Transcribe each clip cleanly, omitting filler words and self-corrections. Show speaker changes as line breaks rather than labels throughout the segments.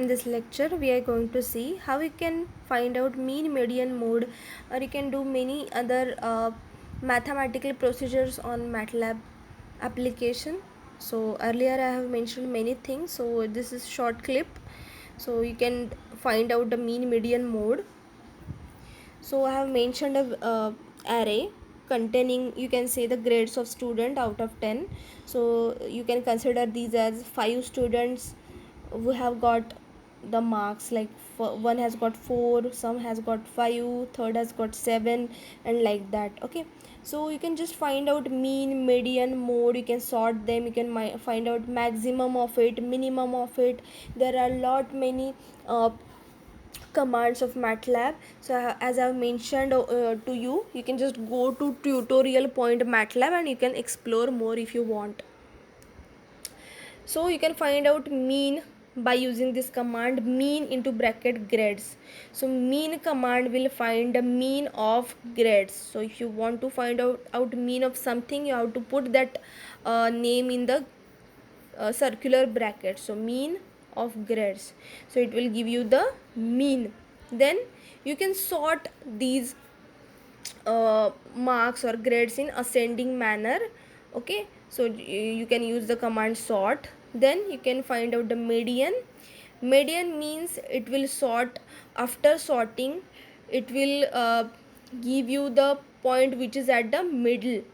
In this lecture we are going to see how you can find out mean, median, mode, or you can do many other mathematical procedures on MATLAB application. So earlier I have mentioned many things, so this is short clip, so you can find out the mean, median, mode. So I have mentioned a array containing, you can say, the grades of student out of 10. So you can consider these as 5 students who have got the marks, like one has got 4, some has got 5, third has got 7, and like that. Okay, so you can just find out mean, median, mode, you can sort them, you can find out maximum of it, minimum of it. There are lot many commands of MATLAB. So as I've mentioned to you, you can just go to tutorial point MATLAB and you can explore more if you want. So you can find out mean by using this command, mean into bracket grades. So mean command will find the mean of grades. So if you want to find out mean of something, you have to put that name in the circular bracket. So mean of grades, so it will give you the mean. Then you can sort these marks or grades in ascending manner. Okay, so you can use the command sort. Then you can find out the median. Median means it will sort, after sorting it will give you the point which is at the middle.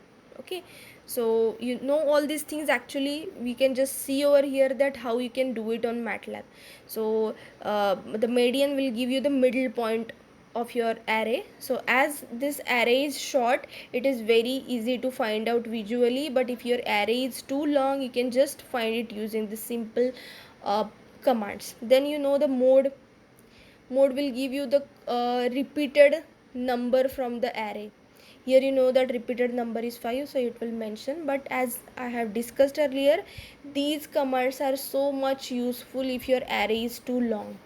Okay, so you know all these things. Actually we can just see over here that how you can do it on MATLAB. So the median will give you the middle point of your array. So as this array is short, it is very easy to find out visually, but if your array is too long, you can just find it using the simple commands. Then you know the mode. Mode will give you the repeated number from the array. Here you know that repeated number is 5, so it will mention, but as I have discussed earlier, these commands are so much useful if your array is too long.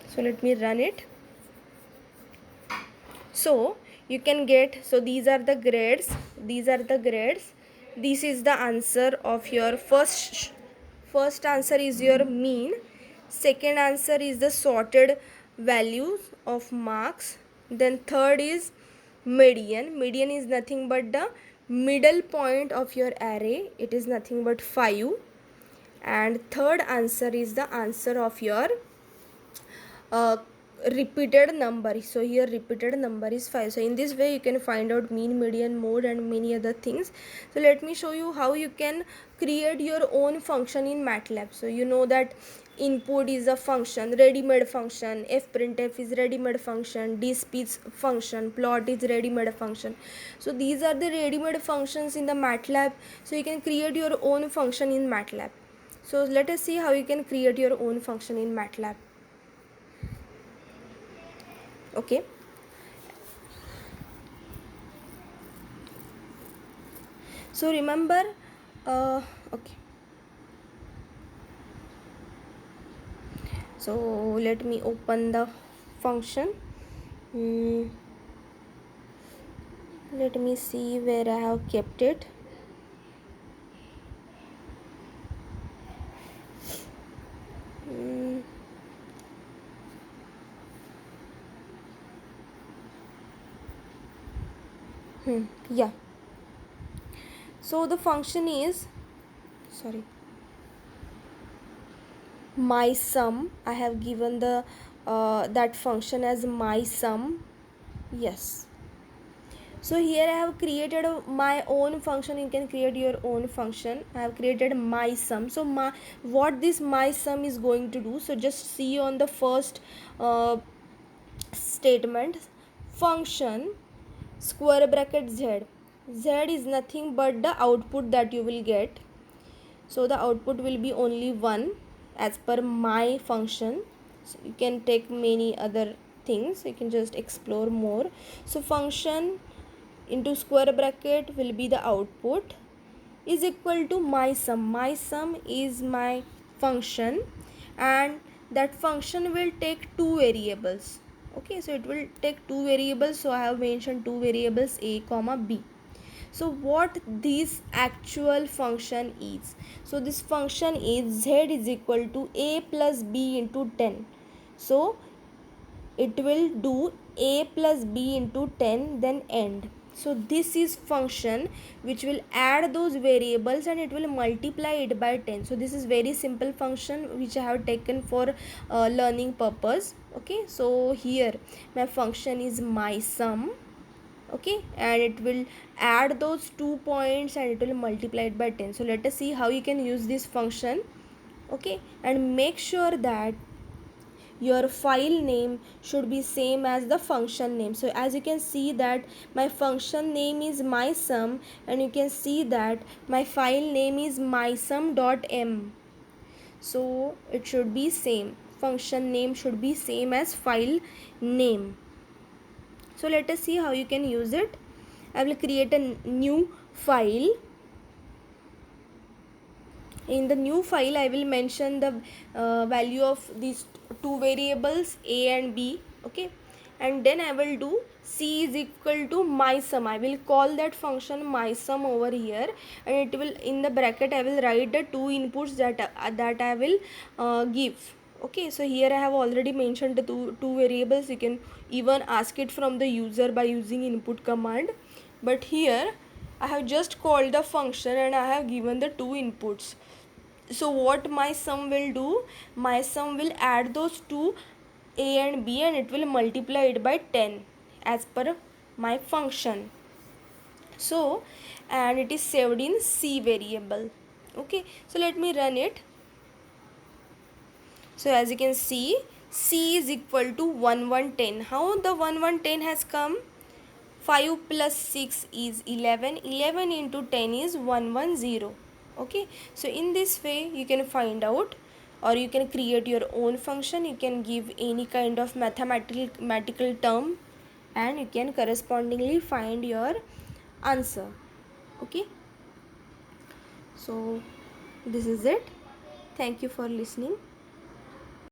So let me run it. So you can get, so these are the grades, this is the answer of your first answer is your mean, second answer is the sorted values of marks, then third is median. Median is nothing but the middle point of your array, it is nothing but 5, and third answer is the answer of your repeated number. So here repeated number is 5. So in this way you can find out mean, median, mode, and many other things. So let me show you how you can create your own function in MATLAB. So you know that input is a function, ready-made function, fprintf is ready-made function, disp is function, plot is ready-made function. So these are the ready-made functions in the MATLAB. So you can create your own function in MATLAB. So let us see how you can create your own function in MATLAB. Okay, so remember okay, so let me open the function. Let me see where I have kept it. Yeah, so the function is, sorry, my sum. I have given the that function as my sum. Yes, so here I have created my own function. You can create your own function. I have created my sum. So what this my sum is going to do, so just see on the first statement, function square bracket z. Z is nothing but the output that you will get. So the output will be only 1 as per my function. So you can take many other things, you can just explore more. So function into square bracket will be the output is equal to my sum. My sum is my function, and that function will take two variables. Okay, so it will take two variables. So I have mentioned two variables, a comma b. So what this actual function is? So this function is z is equal to a plus b into 10. So it will do a plus b into 10 then end. So this is function which will add those variables and it will multiply it by 10. So this is very simple function which I have taken for learning purpose. Okay, so here my function is my sum. Okay, and it will add those 2 points and it will multiply it by 10. So let us see how you can use this function. Okay, and make sure that your file name should be same as the function name. So as you can see that my function name is mysum, and you can see that my file name is mysum.m. So it should be same, function name should be same as file name. So let us see how you can use it. I will create a new file. In the new file I will mention the value of these two variables a and b. Okay, and then I will do c is equal to my sum. I will call that function my sum over here, and it will, in the bracket I will write the two inputs that I will give. Okay, so here I have already mentioned the two variables. You can even ask it from the user by using input command, but here I have just called the function and I have given the two inputs. So what my sum will do, my sum will add those two a and b and it will multiply it by 10 as per my function. So, and it is saved in c variable. Okay, so let me run it. So as you can see, c is equal to 1110. How the 1110 has come? 5 plus 6 is 11. 11 into 10 is 110. Okay, so in this way you can find out, or you can create your own function. You can give any kind of mathematical term and you can correspondingly find your answer. Okay, so this is it. Thank you for listening.